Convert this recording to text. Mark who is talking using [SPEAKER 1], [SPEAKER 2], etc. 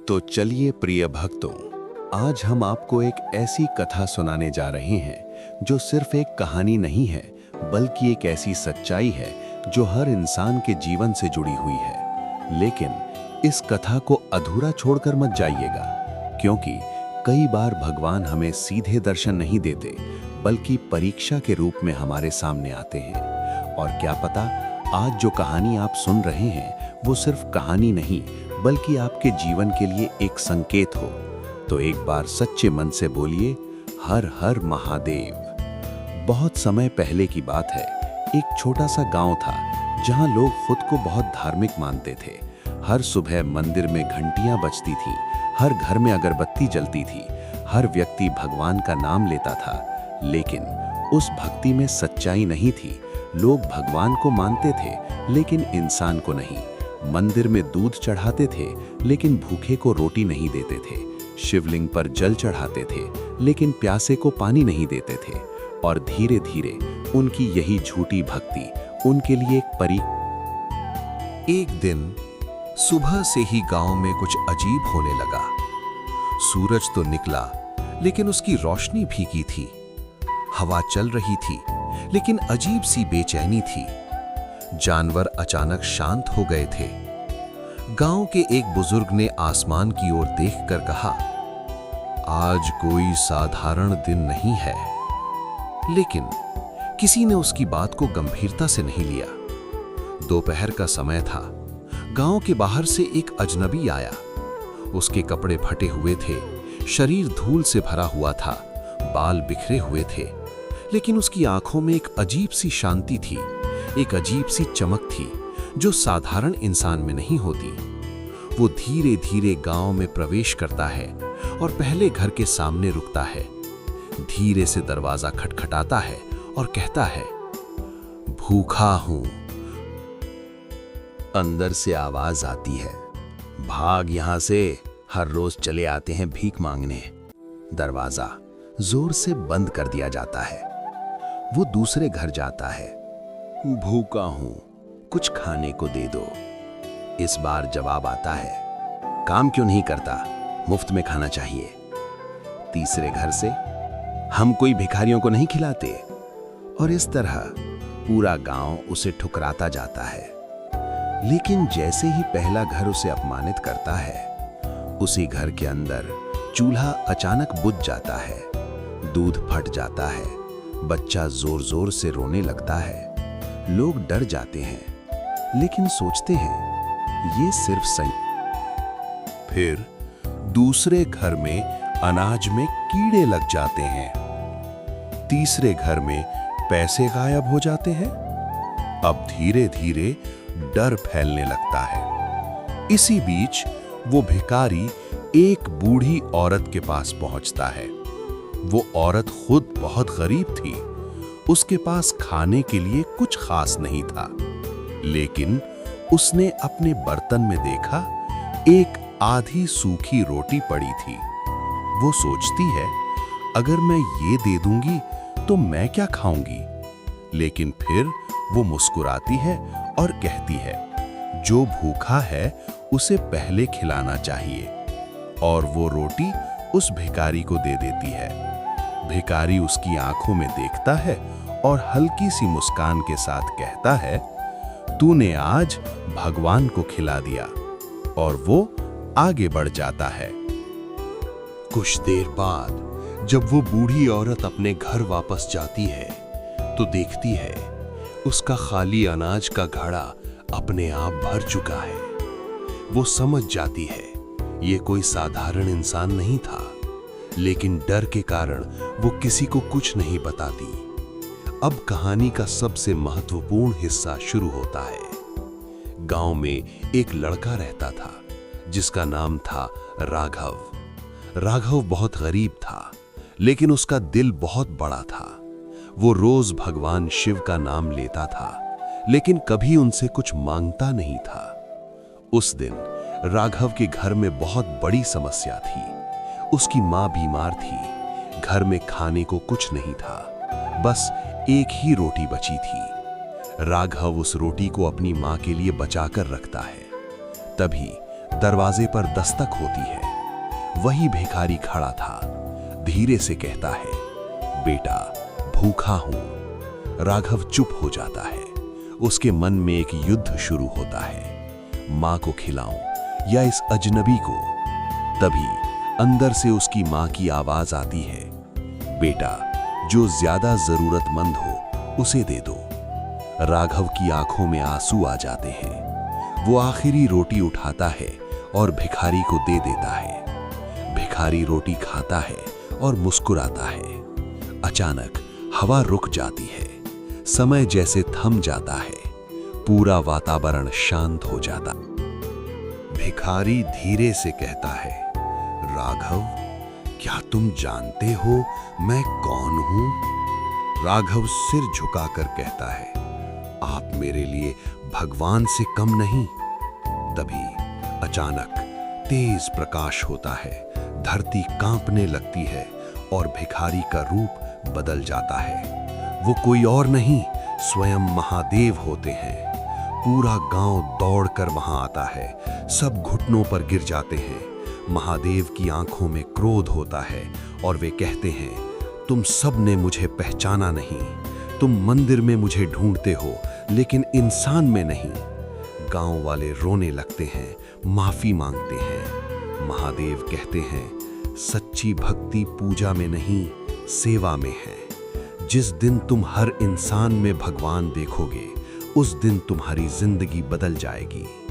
[SPEAKER 1] तो चलिए प्रिय भक्तों, आज हम आपको एक ऐसी कथा सुनाने जा रहे हैं जो सिर्फ एक कहानी नहीं है, बल्कि एक ऐसी सच्चाई है जो हर इंसान के जीवन से जुड़ी हुई है। लेकिन इस कथा को अधूरा छोड़कर मत जाइएगा, क्योंकि कई बार भगवान हमें सीधे दर्शन नहीं देते, बल्कि परीक्षा के रूप में हमारे सामने आते हैं। और क्या पता, आज जो कहानी आप सुन रहे हैं वो सिर्फ कहानी नहीं, बल्कि आपके जीवन के लिए एक संकेत हो। तो एक बार सच्चे मन से बोलिए, हर हर महादेव। बहुत समय पहले की बात है। एक छोटा सा गांव था जहां लोग खुद को बहुत धार्मिक मानते थे। हर सुबह मंदिर में घंटियां बजती थीं, हर घर में अगरबत्ती जलती थी, हर व्यक्ति भगवान का नाम लेता था। लेकिन उस भक्ति में सच्चाई नहीं थी। लोग भगवान को मानते थे, लेकिन इंसान को नहीं। मंदिर में दूध चढ़ाते थे, लेकिन भूखे को रोटी नहीं देते थे। शिवलिंग पर जल चढ़ाते थे, लेकिन प्यासे को पानी नहीं देते थे। और धीरे धीरे उनकी यही झूठी भक्ति उनके लिए एक दिन सुबह से ही गांव में कुछ अजीब होने लगा। सूरज तो निकला, लेकिन उसकी रोशनी फीकी थी। हवा चल रही थी, लेकिन अजीब सी बेचैनी थी। जानवर अचानक शांत हो गए थे। गांव के एक बुजुर्ग ने आसमान की ओर देखकर कहा, आज कोई साधारण दिन नहीं है। लेकिन किसी ने उसकी बात को गंभीरता से नहीं लिया। दोपहर का समय था। गांव के बाहर से एक अजनबी आया। उसके कपड़े फटे हुए थे, शरीर धूल से भरा हुआ था, बाल बिखरे हुए थे, लेकिन उसकी आंखों में एक अजीब सी शांति थी, एक अजीब सी चमक थी जो साधारण इंसान में नहीं होती। वो धीरे धीरे गांव में प्रवेश करता है और पहले घर के सामने रुकता है। धीरे से दरवाजा खटखटाता है और कहता है, भूखा हूं। अंदर से आवाज आती है, भाग यहां से, हर रोज चले आते हैं भीख मांगने। दरवाजा जोर से बंद कर दिया जाता है। वो दूसरे घर जाता है, भूखा हूं, कुछ खाने को दे दो। इस बार जवाब आता है, काम क्यों नहीं करता, मुफ्त में खाना चाहिए। तीसरे घर से, हम कोई भिखारियों को नहीं खिलाते। और इस तरह पूरा गांव उसे ठुकराता जाता है। लेकिन जैसे ही पहला घर उसे अपमानित करता है, उसी घर के अंदर चूल्हा अचानक बुझ जाता है, दूध फट जाता है, बच्चा जोर जोर से रोने लगता है। लोग डर जाते हैं, लेकिन सोचते हैं ये सिर्फ सही। फिर दूसरे घर में अनाज में कीड़े लग जाते हैं। तीसरे घर में पैसे गायब हो जाते हैं। अब धीरे धीरे डर फैलने लगता है। इसी बीच वो भिखारी एक बूढ़ी औरत के पास पहुंचता है। वो औरत खुद बहुत गरीब थी। उसके पास खाने के लिए कुछ खास नहीं था, लेकिन उसने अपने बर्तन में देखा एक आधी सूखी रोटी पड़ी थी। वो सोचती है, अगर मैं ये दे दूंगी तो मैं क्या खाऊंगी। लेकिन फिर वो मुस्कुराती है और कहती है, जो भूखा है उसे पहले खिलाना चाहिए। और वो रोटी उस भिखारी को दे देती है। भिखारी उसकी आंखों में देखता है और हल्की सी मुस्कान के साथ कहता है, तूने आज भगवान को खिला दिया। और वो आगे बढ़ जाता है। कुछ देर बाद जब वो बूढ़ी औरत अपने घर वापस जाती है, तो देखती है उसका खाली अनाज का घड़ा अपने आप भर चुका है। वो समझ जाती है ये कोई साधारण इंसान नहीं था, लेकिन डर के कारण वो किसी को कुछ नहीं बताती। अब कहानी का सबसे महत्वपूर्ण हिस्सा शुरू होता है। गांव में एक लड़का रहता था जिसका नाम था राघव। राघव बहुत गरीब था, लेकिन उसका दिल बहुत बड़ा था। वो रोज भगवान शिव का नाम लेता था, लेकिन कभी उनसे कुछ मांगता नहीं था। उस दिन राघव के घर में बहुत बड़ी समस्या थी। उसकी मां बीमार थी। घर में खाने को कुछ नहीं था, बस एक ही रोटी बची थी। राघव उस रोटी को अपनी मां के लिए बचाकर रखता है। तभी
[SPEAKER 2] दरवाजे पर दस्तक होती है। वही भिखारी खड़ा था। धीरे से कहता है, बेटा भूखा हूं। राघव चुप हो जाता है। उसके मन में एक युद्ध शुरू होता है, मां को खिलाऊं या इस अजनबी को। तभी अंदर से उसकी मां की आवाज आती है, बेटा जो ज्यादा जरूरतमंद हो उसे दे दो। राघव की आंखों में आंसू आ जाते हैं। वो आखिरी रोटी उठाता है और भिखारी को दे देता है। भिखारी रोटी खाता है और मुस्कुराता है। अचानक हवा रुक जाती है। समय जैसे थम जाता है। पूरा वातावरण शांत हो जाता।
[SPEAKER 1] भिखारी धीरे से कहता है, राघव क्या तुम जानते हो मैं कौन हूं? राघव सिर झुकाकर कहता है, आप मेरे लिए भगवान से कम नहीं। तभी अचानक तेज प्रकाश होता है। धरती कांपने लगती है और भिखारी का रूप बदल जाता है। वो कोई और नहीं, स्वयं महादेव होते हैं। पूरा गांव दौड़कर वहां आता है। सब घुटनों पर गिर जाते हैं। महादेव की आंखों में क्रोध होता है और वे कहते हैं, तुम सब ने मुझे पहचाना नहीं। तुम मंदिर में मुझे ढूंढते हो लेकिन इंसान में नहीं। गांव वाले रोने लगते हैं, माफी मांगते हैं। महादेव कहते हैं, सच्ची भक्ति पूजा में नहीं सेवा में है। जिस दिन तुम हर इंसान में भगवान देखोगे उस दिन तुम्हारी जिंदगी बदल जाएगी।